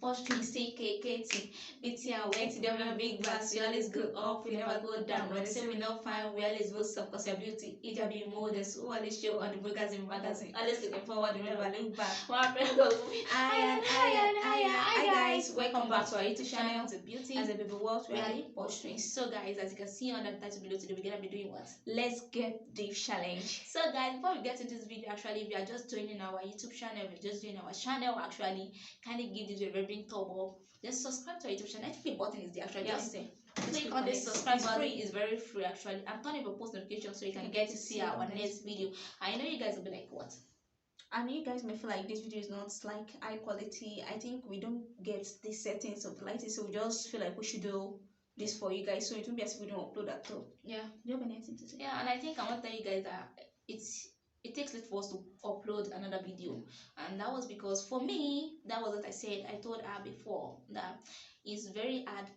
Posh twins, TKKT, BT and went, they were big bags, we always go up, we never go down. When they say we not fine, we always boast up, cause your beauty, it have been modest, who always show on the magazine, always looking forward, we never look back. One friend goes, hi guys, welcome back to our YouTube channel, The Beauty as a Baby World, we are the Posh Twins. So guys, as you can see on the title below, today we're gonna be doing what? Let's get deep challenge. So guys, before we get into this video, actually, if you are just joining our YouTube channel, we're just joining our channel, actually, kindly give this a very big thumb up. Just subscribe to our YouTube channel. I think the button is there actually. Just click on the subscribe button. It's very free actually. And turn on your post notification so you can get to see our next video. I know you guys will be like, what? And you guys may feel like this video is not like high quality. I think we don't get the settings of the lighting, so we just feel like we should do this for you guys, so it won't be as if we don't upload at all. Yeah. Do you have anything to say? Yeah, and I think I want to tell you guys that it takes it for us to upload another video, and that was because for me, that was what I said. I told her before that it's very hard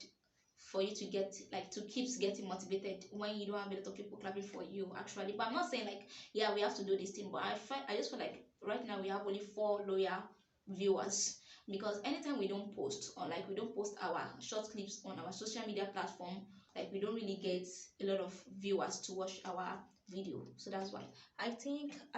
for you to get like to keep getting motivated when you don't have a lot of people clapping for you actually. But I'm not saying like, yeah, we have to do this thing, but I just feel like right now we have only 4 loyal viewers, because anytime we don't post, or like we don't post our short clips on our social media platform, like we don't really get a lot of viewers to watch our video. So that's why I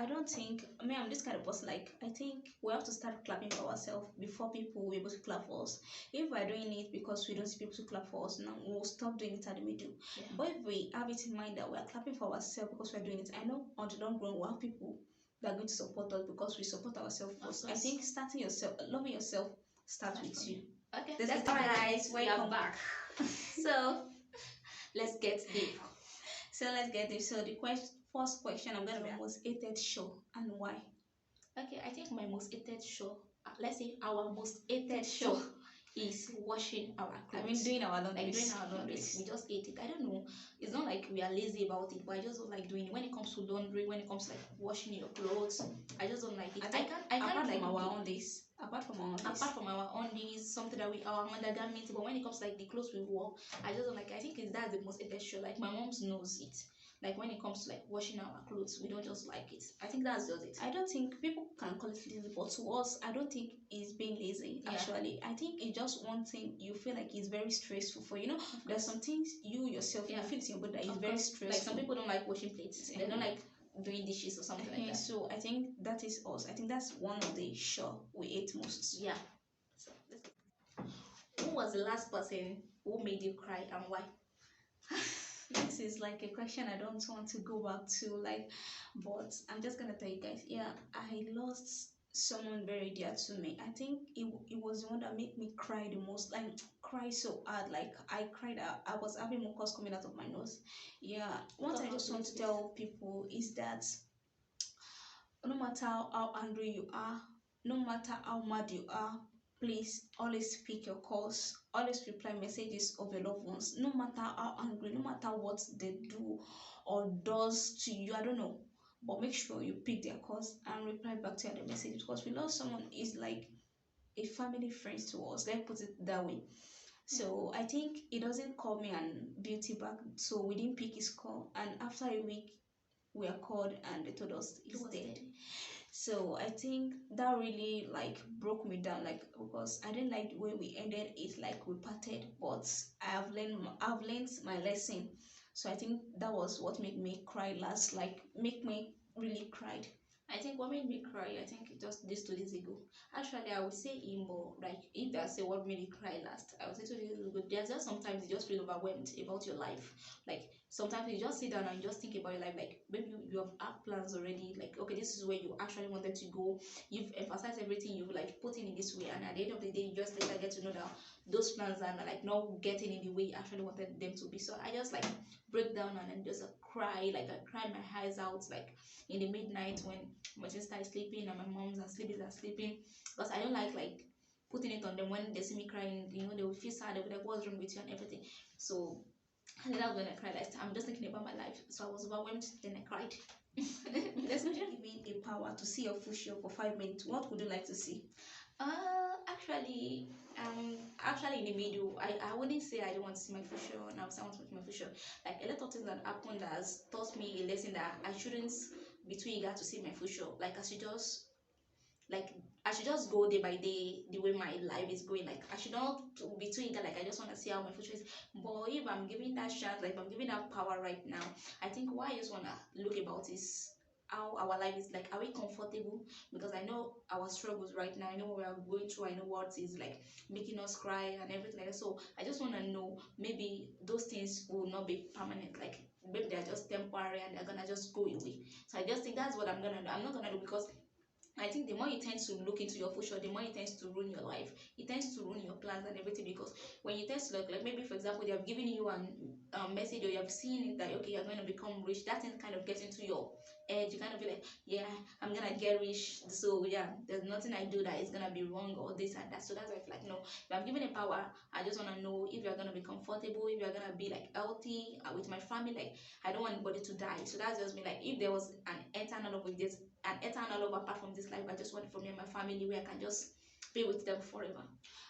don't think, I mean, I'm this kind of person, like I think we have to start clapping for ourselves before people will be able to clap for us. If we're doing it because we don't see people to clap for us, now we'll stop doing it at the middle. Yeah. But if we have it in mind that we're clapping for ourselves because we're doing it, I know on the long run we'll have people that are going to support us because we support ourselves first. I think starting yourself, loving yourself starts with you. Okay, that's all right guys, welcome back. So let's get deep. So the first question, I'm gonna be most hated show and why. Okay, I think my most hated show, let's say our most hated show is washing our clothes. I mean, doing our laundry. Like doing our laundry. We just hate it. I don't know. It's not like we are lazy about it, but I just don't like doing it. When it comes to laundry, when it comes to like washing your clothes, I just don't like it. I can't like our own days. Apart from our own days, something that our undergarments. But when it comes to like the clothes we wore, I just don't like it. I think that's the most hated show. Like my mom's knows it. Like when it comes to like washing our clothes, we don't just like it. I think that's just it. I don't think people can call it lazy, but to us, I don't think it's being lazy. Yeah. Actually, I think it's just one thing you feel like it's very stressful for. You know, there's some things you yourself you feel in your body that is very stressful. Like some people don't like washing plates. They don't like doing dishes or something like that. So I think that is us. I think that's one of the show we hate most. Yeah. So who was the last person who made you cry and why? This is like a question I don't want to go back to, like, but I'm just gonna tell you guys. Yeah, I lost someone very dear to me. I think it was the one that made me cry the most, like cry so hard. Like I cried out. I was having mucus coming out of my nose. Yeah, what I just want to tell people is that no matter how angry you are, no matter how mad you are, please always pick your calls, always reply messages of your loved ones, no matter how angry, no matter what they do or does to you. I don't know, but make sure you pick their calls and reply back to their messages, because we lost someone is like a family friend to us. Let's put it that way. So I think he doesn't call me and Beauty back, so we didn't pick his call, and after a week we are called and they told us he's dead. So I think that really like broke me down, like, because I didn't like the way we ended it, like we parted, but I've learned my lesson. So I think that was what made me cry last, like make me really cried. I think what made me cry, I think just this 2 days ago. Actually, I would say him, but like if that's what made me cry last, I would say 2 days ago. There's just sometimes you just feel overwhelmed about your life. Like sometimes you just sit down and you just think about your life. Like maybe you have had plans already. Like okay, this is where you actually wanted to go. You've emphasized everything. You've like put in this way, and at the end of the day, you just later get to know that those plans are like not getting in the way you actually wanted them to be. So I just like break down and then just cry. Like I cried my eyes out, like in the midnight when my sister is sleeping and my mom's and sleeping because I don't like putting it on them. When they see me crying, you know, they will feel sad. They'll be like, what's wrong with you and everything. So and then I was gonna cry. Like I'm just thinking about my life, so I was overwhelmed. Then I cried. Let's give me a power to see your future for 5 minutes. What would you like to see? Actually in the middle. I wouldn't say I don't want to see my future now. I want to see my future. Like a lot of things that happened has taught me a lesson that I shouldn't be too eager to see my future. Like I should just like I should just go day by day the way my life is going. Like I should not be too eager, like I just want to see how my future is. But if I'm giving that chance, like if I'm giving that power right now, I think what I just want to look about is how our life is. Like, are we comfortable? Because I know our struggles right now, I know what we are going through, I know what is like making us cry and everything like that. So I just want to know, maybe those things will not be permanent, like maybe they're just temporary and they're gonna just go away. So I just think that's what I'm gonna do. I'm not gonna do, because I think the more you tend to look into your future, the more it tends to ruin your life. It tends to ruin your plans and everything, because when you tend to look, like maybe for example, they have given you an message, or you have seen it that okay, you're going to become rich. That thing kind of gets into your head. You kind of be like, yeah, I'm gonna get rich. So yeah, there's nothing I do that is gonna be wrong or this and that. So that's why I feel like, no, if I'm given a power, I just want to know if you're gonna be comfortable, if you're gonna be like healthy with my family. Like I don't want anybody to die. So that's just me. Like if there was an eternal love with this, an eternal love apart from this life, I just want it for me and my family, where I can just be with them forever.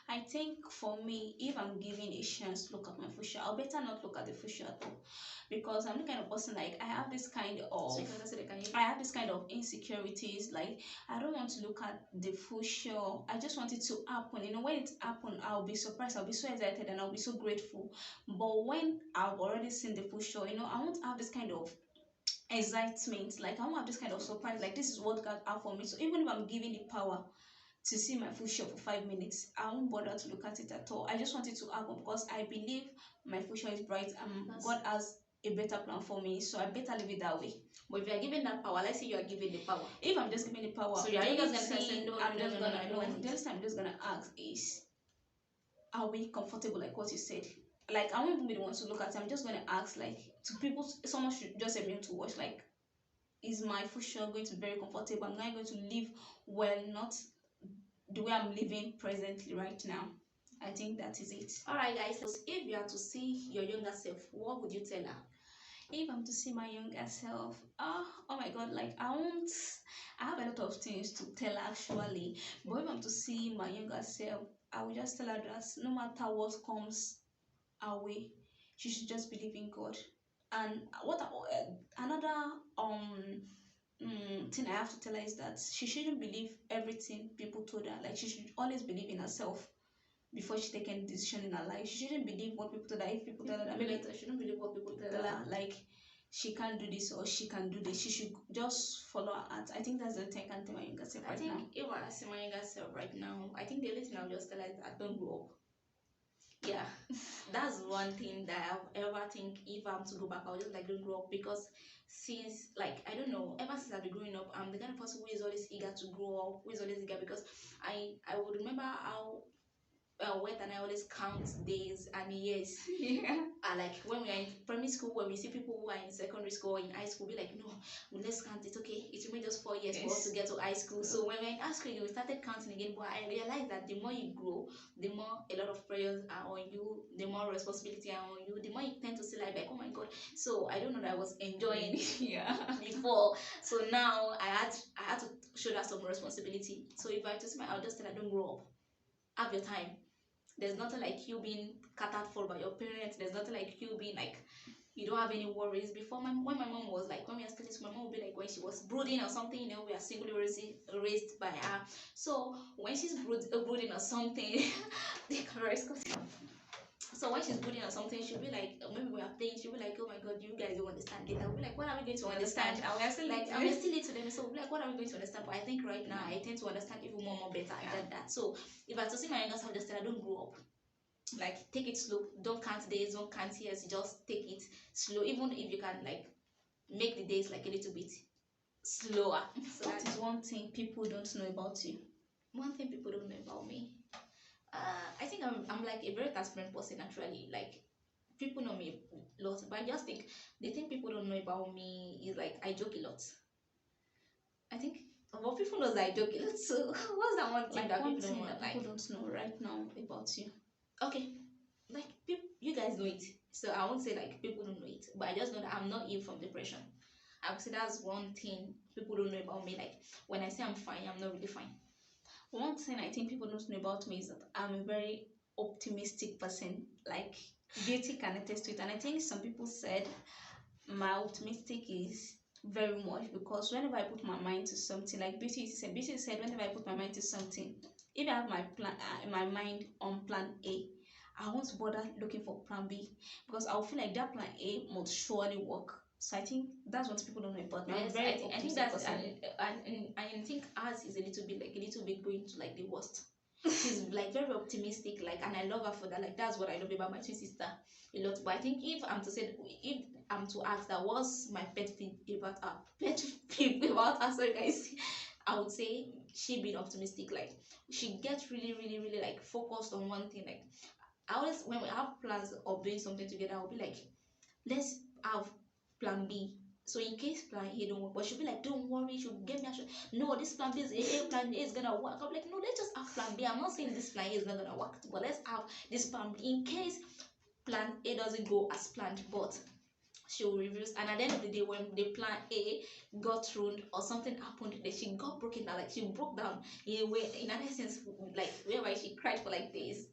I think for me, if I'm given a chance to look at my future, I'll better not look at the future at all, because I'm the kind of person, like I have this kind of I have this kind of insecurities. Like I don't want to look at the future. I just want it to happen. You know, when it happens, I'll be surprised. I'll be so excited and I'll be so grateful. But when I've already seen the future, you know, I won't have this kind of excitement. Like I won't have this kind of surprise. Like this is what God have for me. So even if I'm given the power to see my future for 5 minutes, I won't bother to look at it at all. I just want it to happen, because I believe my future is bright and God has a better plan for me. So I better leave it that way. But if you are given that power, let's say you are given the power. If I'm just given the power, so you are just gonna say no, I'm just gonna know. The next time I'm just gonna ask is, are we comfortable, like what you said? Like I won't even be the one to look at it. I'm just gonna ask, like, to people, someone should just help me to watch, like, is my future going to be very comfortable? Am I going to live well, not the way I'm living presently right now? I think that is it. Alright guys, so if you are to see your younger self, what would you tell her? If I'm to see my younger self, oh my god, like I have a lot of things to tell her actually. But if I'm to see my younger self, I will just tell her that no matter what comes our way, she should just believe in God. And another thing I have to tell her is that she shouldn't believe everything people told her. Like she should always believe in herself before she take any decision in her life. She shouldn't believe what people told her. If people tell her that, maybe she shouldn't believe what people tell her, like she can't do this or she can do this. She should just follow her heart. I think that's the thing I can tell my younger self right now. I think if I see my younger self right now, I think the only thing I'll just tell her is that don't grow up. Yeah, that's one thing that I've ever think, if I'm to go back, I'll just like don't grow up. Because since, like, I don't know, ever since I've been growing up, I'm the kind of person who is always eager to grow up, who is always eager, because I would remember how wait, and I always count days and years. Yeah. And like when we are in primary school, when we see people who are in secondary school or in high school, be like, no, let's count it. Okay, it will be just 4 years for us to get to high school. So when we're in high school, we started counting again. But I realized that the more you grow, the more a lot of prayers are on you, the more responsibility are on you, the more you tend to see life like, oh my god. So I don't know that I was enjoying yeah before. So now I had to show that some responsibility. So if I just I'll just tell her, don't grow up. Have your time. There's nothing like you being catered for by your parents. There's nothing like you being like you don't have any worries. Before when my mom was like, when we are still my mom would be like, when she was brooding or something, you know, we are singly raised by her. So when she's brooding or something, so when she's brooding or something, she'll be like, maybe we are playing, she'll be like, oh my god, you guys don't understand it. I'll be like, what are we going to understand? I still like I'm still little to them, so like, what are we going to understand? But I think right now I tend to understand even more better than that. So if I to see my younger self, just tell her, don't grow up. Like take it slow. Don't count days, don't count years. Just take it slow. Even if you can like make the days like a little bit slower. So what is one thing people don't know about you? One thing people don't know about me. I think I'm like a very transparent person actually. Like people know me a lot, but I just think the thing people don't know about me is like I joke a lot. I think well, people know that I joke a lot. So what's that one thing like that one people thing don't that like? people don't know right now about you? Okay, like people, you guys know it, so I won't say like people don't know it, but I just know that I'm not ill from depression. I would say that's one thing people don't know about me. Like when I say I'm fine, I'm not really fine. One thing I think people don't know about me is that I'm a very optimistic person. Like Beauty can attest to it, and I think some people said my optimistic is very much, because whenever I put my mind to something, like Beauty said, whenever I put my mind to something, if I have my mind on plan A, I won't bother looking for plan B, because I'll feel like that plan A must surely work. So I think that's what people don't know about me. Yes, I'm very I think that's person. and I think ours is a little bit going to like the worst. She's like very optimistic, like, and I love her for that. Like, that's what I love about my twin sister a lot. But I think if I'm to ask that what's my pet peeve about her, sorry guys, I would say she being optimistic. Like, she gets really like focused on one thing. Like, I always, when we have plans of doing something together, I'll be like, let's have plan B. So in case plan A don't work, but she'll be like, don't worry, she'll get me assurance. No, this plan B is plan A is gonna work. I'm like, no, let's just have plan B. I'm not saying this plan A is not gonna work, but let's have this plan B in case plan A doesn't go as planned. But she'll reverse, and at the end of the day, when the plan A got ruined or something happened, then she got broken down. Like, she broke down in a way, in an essence, like whereby she cried for like days.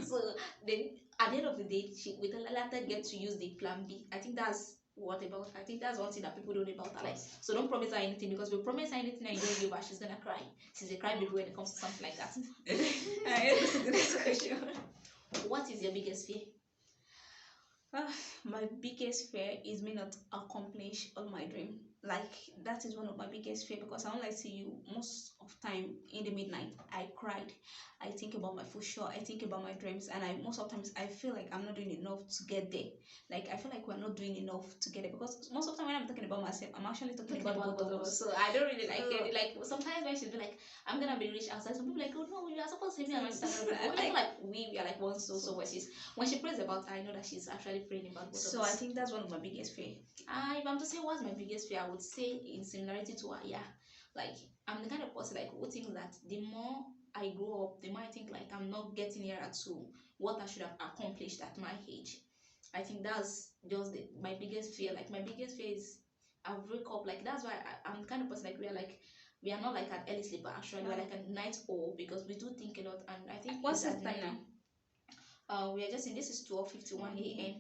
So then at the end of the day, she with the later get to use the plan B. I think that's one thing that people don't know about her. Like, so don't promise her anything, because if you promise her anything and you don't give her, she's gonna cry. She's a crybaby when it comes to something like that. This is the next question. What is your biggest fear? My biggest fear is me not accomplish all my dream. Like, that is one of my biggest fear, because I don't like to see you most of time in the midnight. I cried. I think about my future. I think about my dreams, and most of times I feel like I'm not doing enough to get there. Like, I feel like we're not doing enough to get there, because most of the time when I'm talking about myself, I'm actually talking about both of us. So I don't really like it. Like, sometimes when she'll be like, I'm gonna be rich outside, some people like, oh no, you are supposed to see me on Instagram. I feel like we are like one so voices. When she prays about her, I know that she's actually praying about both of us. So I think that's one of my biggest fear. If I'm to say what's my biggest fear, I would say in similarity to her, yeah. Like, I'm the kind of person like who thinks that the more I grow up, the more I think like I'm not getting nearer to what I should have accomplished at my age. I think that's just my biggest fear. Like, my biggest fear is I wake up, like, that's why I'm the kind of person like we are not like an early sleeper. Actually, we're like a night owl, because we do think a lot. And I think what's the time now? We are just in, this is 12:51 a.m.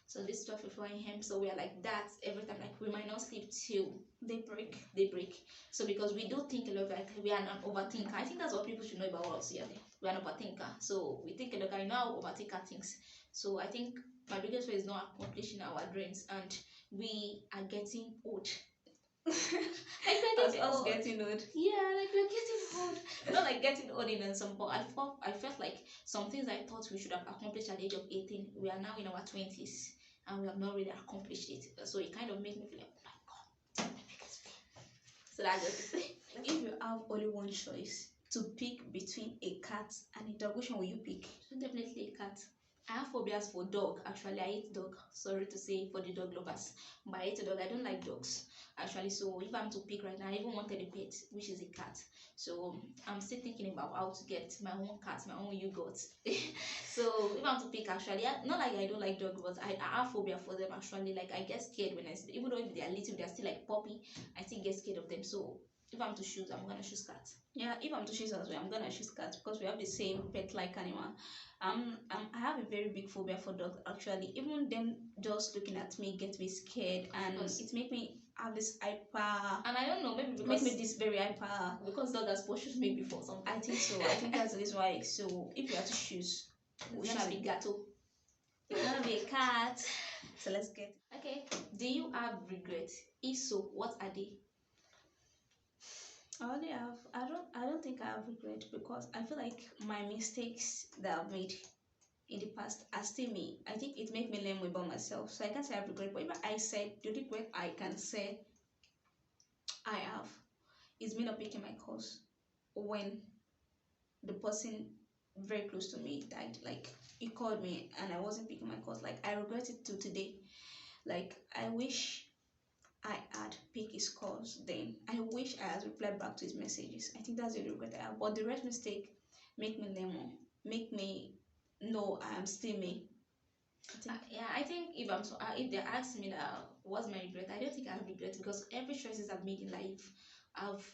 So this 12:51 a.m. So we are like that every time. Like, we might not sleep till daybreak. So because we do think a lot, like we are an overthinker. I think that's what people should know about us. Yeah, we are an overthinker. So we think a lot. I know how overthinker things. So I think my biggest fear is not accomplishing our dreams, and we are getting old. Like, we're us getting old. Yeah, like we're getting old. Not like getting old in some point. I felt like some things I thought we should have accomplished at the age of 18, we are now in our 20s, and we have not really accomplished it. So it kind of made me feel like, oh my god, my biggest fear. So that's just it. If you have only one choice to pick between a cat and a dog, which one will you pick? Definitely a cat. I have phobias for dog. Actually, I hate dog. Sorry to say for the dog lovers, but I hate a dog. I don't like dogs. Actually, so if I'm to pick right now, I even wanted a pet, which is a cat. So I'm still thinking about how to get my own cat, my own yogurt. So if I'm to pick, actually, not like I don't like dogs, but I have phobia for them. Actually, like, I get scared when I see them. Even though if they are little, they are still like puppy, I still get scared of them. So if I'm to choose, I'm gonna choose cat. Yeah, if I'm to choose as well, I'm gonna choose cat, because we have the same pet-like animal. I have a very big phobia for dogs. Actually, even them just looking at me get me scared, and it make me have this hyper. And I don't know, maybe because make me this very hyper, because dog has pushed me before. Something. I think so. I think that's the reason why. So if you have to choose, we're gonna be gato. You're gonna be a cat. So let's get. Okay. Do you have regrets? If so, what are they? I don't think I have regret, because I feel like my mistakes that I've made in the past are still me. I think it makes me learn more about myself. So I can't say I have regret, but if I said the regret I can say I have is me not picking my course when the person very close to me died. Like, he called me and I wasn't picking my course. Like, I regret it till today. Like, I wish I had picked his calls then. I wish I had replied back to his messages. I think that's the regret I have. But the rest mistake make me learn more, make me know I am still me. I think if they ask me that what's my regret, I don't think I have regret, because every choices I've made in life, I've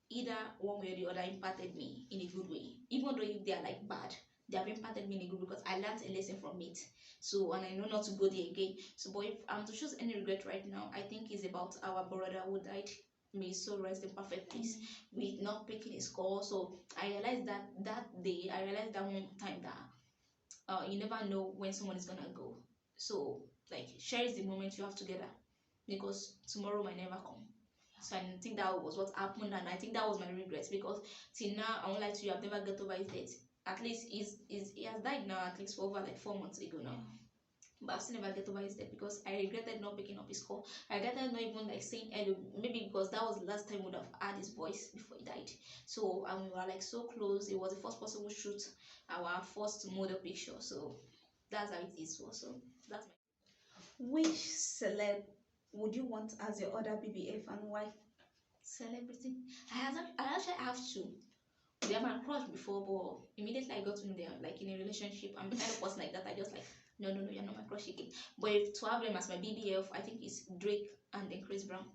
either one way or the other impacted me in a good way. Even though if they are like bad, they have impacted me in a good, because I learned a lesson from it. So, and I know not to go there again. So, but if I'm to choose any regret right now, I think it's about our brother who died. May his soul rest in perfect peace, with not picking his call. So I realized that day, I realized that one time that you never know when someone is gonna go. So like, cherish the moment you have together, because tomorrow might never come. So I think that was what happened, and I think that was my regret, because till now, I won't lie to you, I've never got over his death. At least he has died now, at least for over like 4 months ago now. But I've still never get over his death, because I regretted not picking up his call. I regretted not even like saying hello, maybe because that was the last time we would have heard his voice before he died. So we were like so close. It was the first person who shoot our first model picture. So that's how it is. So that's my. Which celeb would you want as your other BBF, and why? Celebrity. I actually have two. They are my crush before, but immediately I got to know they're like in a relationship. I'm the kind of person like that. I just like, no, you're not my crush again. But if to have them as my BBF, I think it's Drake and then Chris Brown.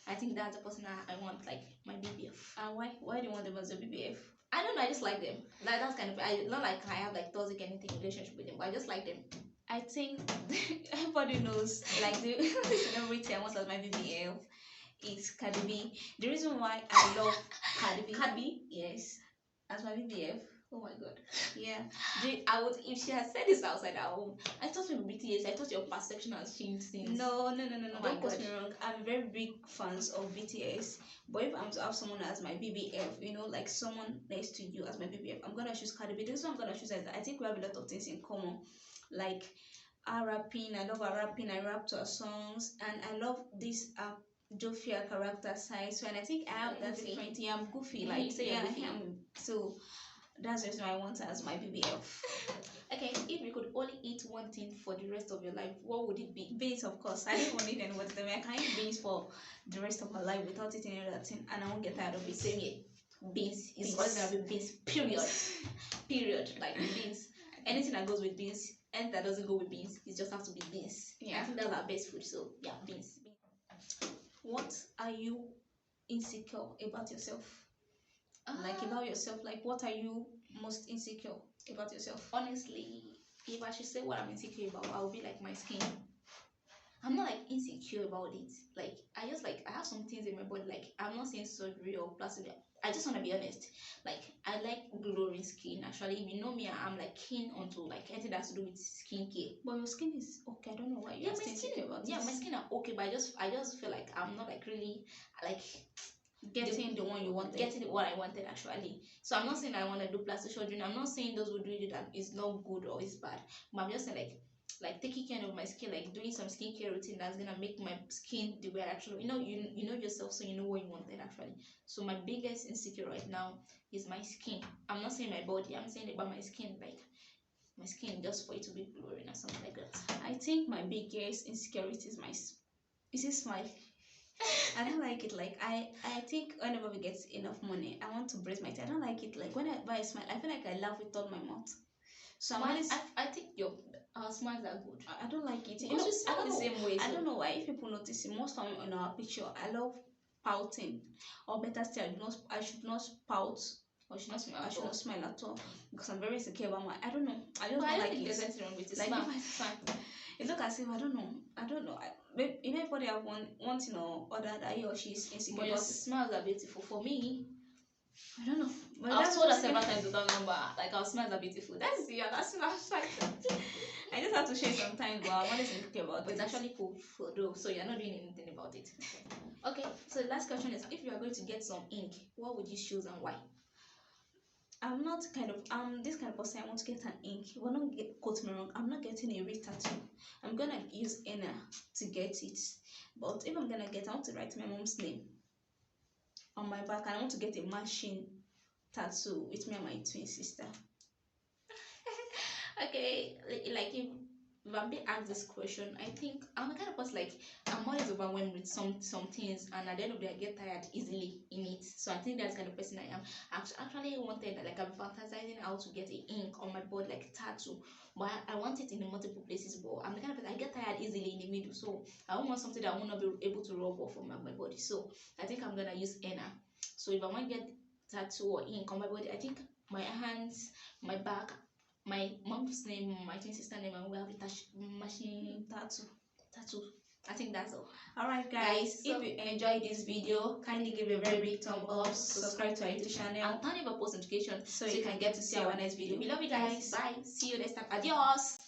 I think that's the person I want, like my BBF. And why do you want them as a BBF? I don't know, I just like them. Like, that's kind of, I not like I have like toxic anything relationship with them, but I just like them. I think everybody knows, like the celebrity I want as my BBF is Cardi B. The reason why I love Cardi B. Cardi B? Yes. As my BBF. Oh my god. Yeah. I would, if she had said this outside at home. I thought we were BTS. I thought your perception has changed since. No. Oh Don't get me wrong. I'm very big fans of BTS. But if I'm to have someone as my BBF, you know, like someone next to you as my BBF, I'm gonna choose Cardi B. This one I'm gonna choose. I think we have a lot of things in common. Like our rapping, I love our rapping. I rap to our songs, and I love this Jofia character side. So, and I think I have that different. Yeah, I'm goofy. Yeah, like, you say yeah, you're goofy. So that's the reason why I want her as my BBF. Okay, if you could only eat one thing for the rest of your life, what would it be? Beans, of course. I don't even need anyone to tell me. I can eat beans for the rest of my life without eating any other thing, and I won't get tired of it. Same here. Beans is always gonna be beans. Period. Like beans. Anything that goes with beans, and that doesn't go with beans, it just has to be beans. Yeah. I think that's our best food. So yeah, beans. What are you insecure about yourself? Like about yourself, like what are you most insecure about yourself? Honestly, if I should say what I'm insecure about, I would be like my skin. I'm not like insecure about it. Like I have some things in my body. Like I'm not saying surgery or plastic. I just want to be honest. Like I like glowing skin. Actually, if you know me, I'm like keen onto like anything that's to do with skincare. But your skin is okay. I don't know why you're insecure about it. Yeah, my skin are okay, but I just feel like I'm not like really like getting the one you wanted. Getting what I wanted actually. So I'm not saying I want to do plastic surgery. I'm not saying those who do it that is not good or is bad. But I'm just saying like taking care of my skin, like doing some skincare routine that's gonna make my skin the way I actually, you know yourself, so you know what you wanted actually. So my biggest insecure right now is my skin. I'm not saying my body. I'm saying about my skin, like my skin, just for it to be glowing or something like that. I think my biggest insecurity is my smile. I don't like it. Like I think whenever we get enough money, I want to brace my teeth. I don't like it. Like when I buy a smile, I feel like I laugh with all my mouth. So I think your smiles are good. I don't like it. You know, I don't the same way. I don't know why. If people notice it, most time on our picture, I love pouting, or better still, I should not pout. Or should not smile. I should not smile at all because I'm very insecure about my. I don't know. I just don't like it. There's anything wrong with it. Like smile. It look as if I don't know. You know, everybody have one thing or other that he or she is insecure. But your smiles are beautiful. For me, I don't know. But I've told her several times without number. Like our smiles are beautiful. That's my fact. I just have to share sometimes, but I'm always insecure about it. But it's actually cool though. So you're not doing anything about it. Okay. So the last question is: if you are going to get some ink, what would you choose and why? I'm not this kind of person. I want to get an ink. Well, not quote me wrong. I'm not getting a real tattoo. I'm gonna use henna to get it. But if I'm gonna I want to write my mom's name on my back, and I want to get a matching tattoo with me and my twin sister. Okay, like if I'm being asked this question, I think I'm the kind of person like I'm always overwhelmed with some things, and at the end of the day, I get tired easily in it. So I think that's the kind of person I am. I actually wanted like I'm fantasizing how to get an ink on my body, like a tattoo, but I want it in multiple places. But I'm the kind of person I get tired easily in the middle, so I don't want something that I will not be able to rub off on my body. So I think I'm gonna use henna. So if I want to get tattoo or ink on my body, I think my hands, my back, my mom's name, my twin sister name, and we have a machine tattoo. I think that's all. Alright guys, so if you enjoyed this video, kindly give a very big thumb up, subscribe to our YouTube channel, and turn on your post notification so you can get to see our next video. We love you guys. Bye. See you next time. Adios.